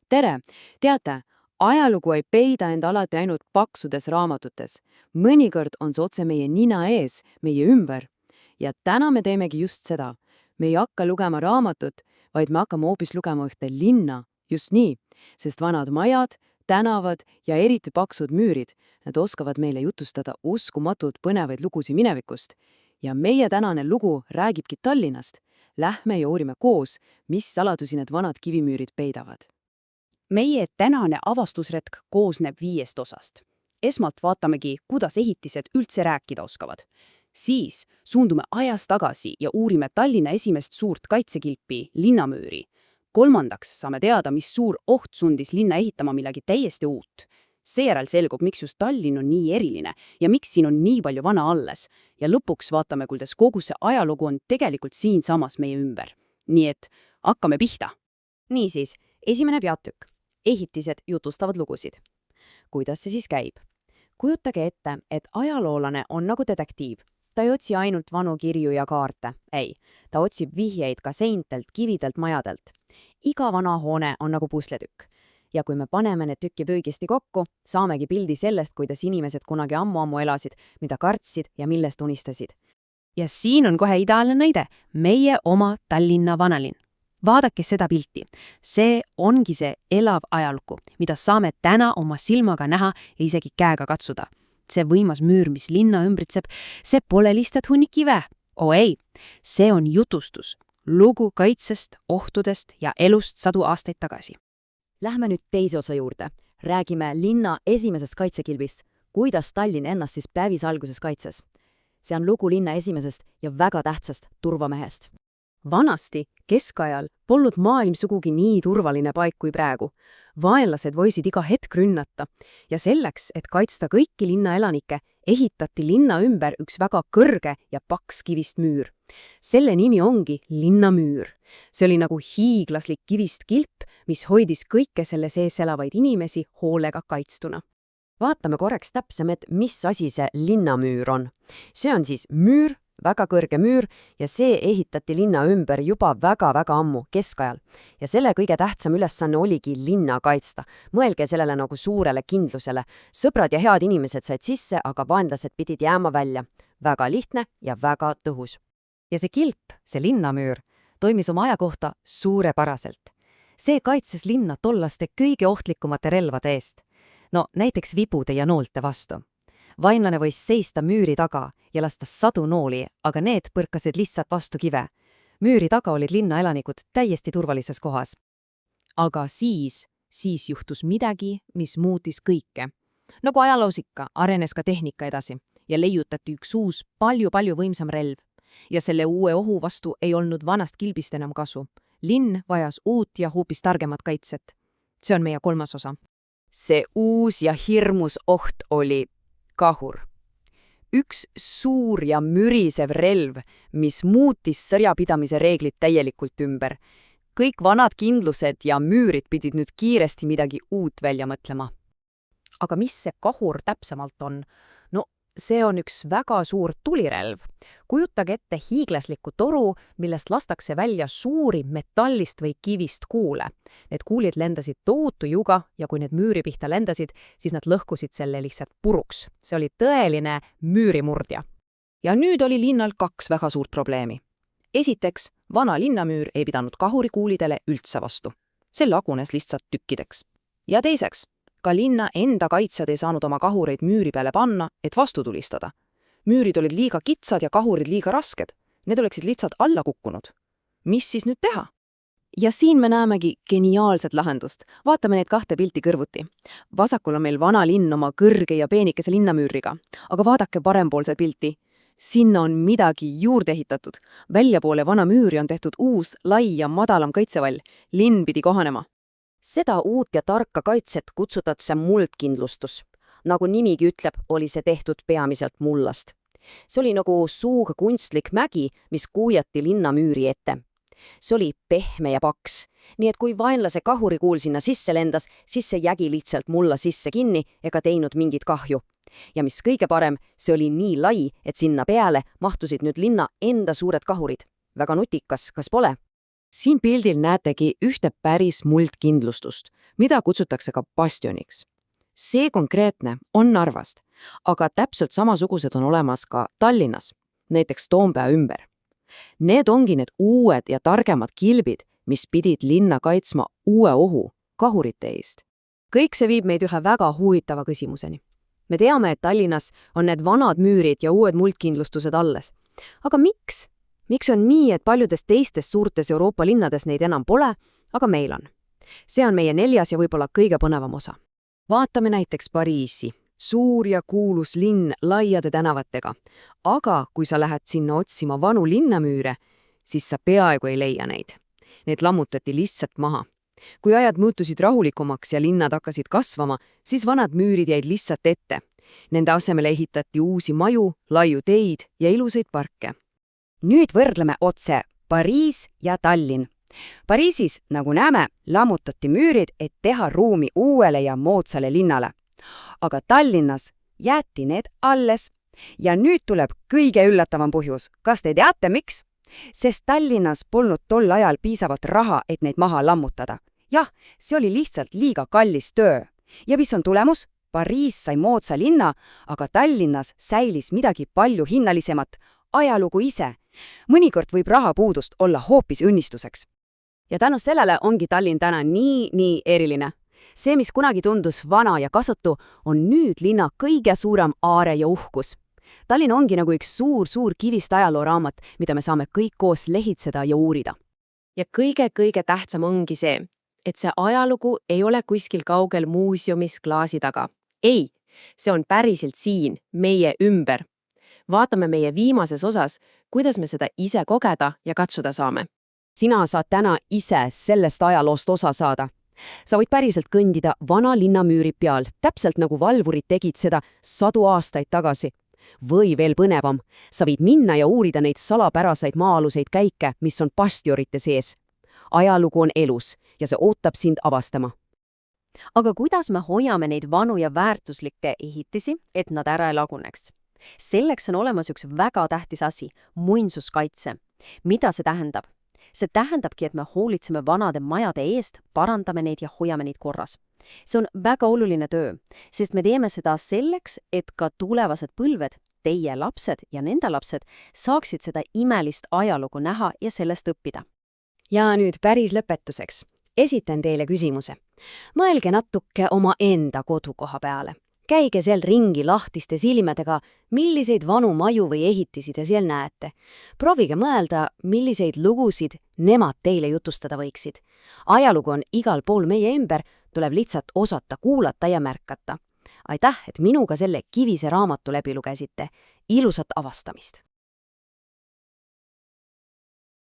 Tere! Teate, ajalugu ei peida end alati ainult paksudes raamatutes. Mõnikord on see otse meie nina ees, meie ümber. Ja täna me teemegi just seda. Me ei hakka lugema raamatut, vaid me hakkame hoopis lugema ühte linna. Just nii, sest vanad majad, tänavad ja eriti paksud müürid, nad oskavad meile jutustada uskumatult põnevaid lugusid minevikust. Ja meie tänane lugu räägibki Tallinnast. Lähme ja uurime koos, mis saladusi need vanad kivimüürid peidavad. Meie tänane avastusretk koosneb 5 osast. Esmalt vaatamegi, kuidas ehitised üldse rääkida oskavad. Siis suundume ajas tagasi ja uurime Tallinna esimest suurt kaitsekilpi, linnamüüri. Kolmandaks saame teada, mis suur oht sundis linna ehitama millegi täiesti uut. Seejärel selgub, miks just Tallinn on nii eriline ja miks siin on nii palju vana alles. Ja lõpuks vaatame, kuidas kogu see ajalugu on tegelikult siinsamas meie ümber. Nii et hakkame pihta. Niisiis, esimene peatükk. Ehitised jutustavad lugusid. Kuidas see siis käib? Kujutage ette, et ajaloolane on nagu detektiiv. Ta ei otsi ainult vanu kirju ja kaarte. Ei, ta otsib vihjeid ka seintelt, kividelt, majadelt. Iga vana hoone on nagu pusletükk. Ja kui me paneme need tükid õigesti kokku, saamegi pildi sellest, kuidas inimesed kunagi ammu elasid, mida kartsid ja millest unistasid. Ja siin on kohe ideaalne näide. Meie oma Tallinna vanalinn. Vaadake seda pilti. See ongi see elav ajalugu, mida saame täna oma silmaga näha ja isegi käega katsuda. See võimas müür, mis linna ümbritseb, see pole lihtsalt hunnik kive. Ei, see on jutustus. Lugu kaitsest, ohtudest ja elust 100 aastaid tagasi. Lähme nüüd teise osa juurde. Räägime linna esimesest kaitsekilbist. Kuidas Tallinn ennast siis päevis alguses kaitses? See on lugu linna esimesest ja väga tähtsast turvamehest. Vanasti, keskajal, polnud maailm sugugi nii turvaline paik kui praegu. Vaenlased võisid iga hetk rünnata ja selleks, et kaitsta kõiki linna elanikke, ehitati linna ümber üks väga kõrge ja paks kivist müür. Selle nimi ongi linnamüür. See oli nagu hiiglaslik kivist kilp, mis hoidis kõike selle sees elavaid inimesi hoolega kaitstuna. Vaatame korraks täpsemalt, mis asi see linnamüür on. See on siis müür, väga kõrge müür ja see ehitati linna ümber juba väga-väga ammu, keskajal. Ja selle kõige tähtsam ülesanne oligi linna kaitsta. Mõelge sellele nagu suurele kindlusele. Sõbrad ja head inimesed said sisse, aga vaenlased pidid jääma välja. Väga lihtne ja väga tõhus. Ja see kilp, see linnamüür, toimis oma aja kohta suurepäraselt. See kaitses linna tollaste kõige ohtlikumate relvade eest. No näiteks vibude ja noolte vastu. Vainlane võis seista müüri taga ja lasta 100 nooli, aga need põrkasid lihtsalt vastu kive. Müüri taga olid linnaelanikud täiesti turvalises kohas. Aga siis juhtus midagi, mis muutis kõike. Nagu ajaloos ikka, arenes ka tehnika edasi ja leiutati üks uus, palju võimsam relv. Ja selle uue ohu vastu ei olnud vanast kilbist enam kasu. Linn vajas uut ja hoopis targemat kaitset. See on meie 3. osa. See uus ja hirmus oht oli kahur. Üks suur ja mürisev relv, mis muutis sõjapidamise reeglid täielikult ümber. Kõik vanad kindlused ja müürid pidid nüüd kiiresti midagi uut välja mõtlema. Aga mis see kahur täpsemalt on? No, see on üks väga suur tulirelv. Kujutage ette hiiglaslikku toru, millest lastakse välja suuri metallist või kivist kuule. Need kuulid lendasid tohutu juga ja kui need müüri pihta lendasid, siis nad lõhkusid selle lihtsalt puruks. See oli tõeline müürimurdja. Ja nüüd oli linnal 2 väga suurt probleemi. Esiteks, vana linnamüür ei pidanud kahurikuulidele üldse vastu. See lagunes lihtsalt tükkideks. Ja teiseks, ka linna enda kaitsjad ei saanud oma kahureid müüri peale panna, et vastu tulistada. Müürid olid liiga kitsad ja kahurid liiga rasked. Need oleksid lihtsalt alla kukkunud. Mis siis nüüd teha? Ja siin me näemegi geniaalset lahendust. Vaatame need 2 pilti kõrvuti. Vasakul on meil vana linn oma kõrge ja peenikese linnamüüriga. Aga vaadake parempoolset pilti. Sinna on midagi juurde ehitatud. Väljapoole vana müüri on tehtud uus, lai ja madalam kaitsevall. Linn pidi kohanema. Seda uut ja tarka kaitset kutsutakse muldkindlustus. Nagu nimigi ütleb, oli see tehtud peamiselt mullast. See oli nagu suur kunstlik mägi, mis kuujati linnamüüri ette. See oli pehme ja paks, nii et kui vaenlase kahurikuul sinna sisse lendas, siis see jägi lihtsalt mulla sisse kinni ega teinud mingit kahju. Ja mis kõige parem, see oli nii lai, et sinna peale mahtusid nüüd linna enda suured kahurid. Väga nutikas, kas pole? Siin pildil näetegi ühte päris muldkindlustust. mida kutsutakse ka bastioniks. See konkreetne on Narvast, aga täpselt samasugused on olemas ka Tallinnas, näiteks Toompea ümber. Need ongi need uued ja targemad kilbid, mis pidid linna kaitsma uue ohu, kahurite eest. Kõik see viib meid ühe väga huvitava küsimuseni. Me teame, et Tallinnas on need vanad müürid ja uued muldkindlustused alles. Aga miks? Miks on nii, et paljudes teistes suurtes Euroopa linnades neid enam pole, aga meil on? See on meie 4. ja võib-olla kõige põnevam osa. Vaatame näiteks Pariisi. Suur ja kuulus linn laiade tänavatega. Aga kui sa lähed sinna otsima vanu linnamüüre, siis sa peaaegu ei leia neid. Need lammutati lihtsalt maha. Kui ajad muutusid rahulikumaks ja linnad hakkasid kasvama, siis vanad müürid jäid lihtsalt ette. Nende asemele ehitati uusi maju, laiu teid ja ilusaid parke. Nüüd võrdleme otse Pariis ja Tallinn. Pariisis, nagu näeme, lammutati müürid, et teha ruumi uuele ja moodsale linnale. Aga Tallinnas jäeti need alles. Ja nüüd tuleb kõige üllatavam põhjus. Kas te teate, miks? Sest Tallinnas polnud tol ajal piisavat raha, et neid maha lammutada. Jah, see oli lihtsalt liiga kallis töö. Ja mis on tulemus? Pariis sai moodsa linna, aga Tallinnas säilis midagi palju hinnalisemat, ajalugu ise. Mõnikord võib rahapuudust olla hoopis õnnistuseks. Ja tänu sellele ongi Tallinn täna nii eriline. See, mis kunagi tundus vana ja kasutu, on nüüd linna kõige suurem aare ja uhkus. Tallinn ongi nagu üks suur kivist ajalooraamat, mida me saame kõik koos lehitseda ja uurida. Ja kõige tähtsam ongi see, et see ajalugu ei ole kuskil kaugel muuseumis klaasi taga. Ei, see on päriselt siin, meie ümber. Vaatame meie viimases osas, kuidas me seda ise kogeda ja katsuda saame. Sina saad täna ise sellest ajaloost osa saada. Sa võid päriselt kõndida vana linnamüüri peal, täpselt nagu valvurid tegid seda 100 aastaid tagasi. Või veel põnevam, sa võid minna ja uurida neid salapäraseid maa-aluseid käike, mis on bastiorite sees. Ajalugu on elus ja see ootab sind avastama. Aga kuidas me hoiame neid vanu ja väärtuslikke ehitisi, et nad ära ei laguneks? Selleks on olemas üks väga tähtis asi, muinsuskaitse. Mida see tähendab? See tähendabki, et me hoolitseme vanade majade eest, parandame neid ja hoiame neid korras. See on väga oluline töö, sest me teeme seda selleks, et ka tulevased põlved, teie lapsed ja nende lapsed, saaksid seda imelist ajalugu näha ja sellest õppida. Ja nüüd päris lõpetuseks. Esitan teile küsimuse. Mõelge natuke oma enda kodukoha peale. Käige seal ringi lahtiste silmadega, milliseid vanu maju või ehitisi te seal näete. Proovige mõelda, milliseid lugusid nemad teile jutustada võiksid. Ajalugu on igal pool meie ümber, tuleb lihtsalt osata kuulata ja märkata. Aitäh, et minuga selle kivise raamatu läbi lugesite. Ilusat avastamist!